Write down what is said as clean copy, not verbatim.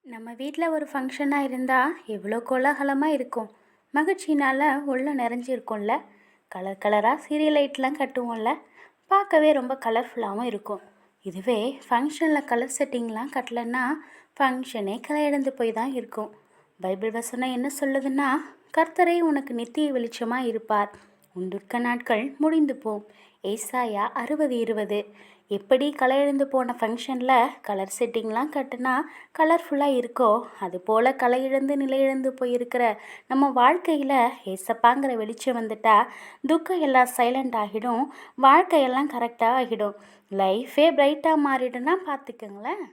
நம்ம வீட்டில் ஒரு ஃபங்க்ஷனாக இருந்தால் எவ்வளோ கோலாகலமாக இருக்கும். மகிழ்ச்சினால் உள்ள நிறைஞ்சிருக்கும்ல. கலர் கலராக சீரியல் லைட்லாம் கட்டுவோம்ல. பார்க்கவே ரொம்ப கலர்ஃபுல்லாகவும் இருக்கும். இதுவே ஃபங்க்ஷனில் கலர் செட்டிங்லாம் கட்டலைன்னா ஃபங்க்ஷனே கலையிழந்து போய் தான் இருக்கும். பைபிள் வசனம் என்ன சொல்லுதுன்னா, கர்த்தரை உனக்கு நித்திய வெளிச்சமாக இருப்பார், உன் துக்க நாட்கள் முடிந்து போம். ஏசாயா 60:20. எப்படி கலையிழந்து போன ஃபங்க்ஷனில் கலர் செட்டிங்லாம் கட்டுனா கலர்ஃபுல்லாக இருக்கோ, அதுபோல் கலையிழந்து நிலையிழந்து போயிருக்கிற நம்ம வாழ்க்கையில் ஏசப்பாங்கிற வெளிச்சம் வந்துட்டா துக்கம் எல்லாம் சைலண்ட் ஆகிடும், வாழ்க்கையெல்லாம் கரெக்டாக ஆகிடும், லைஃபே பிரைட்டாக மாறிடுன்னா பார்த்துக்கங்களேன்.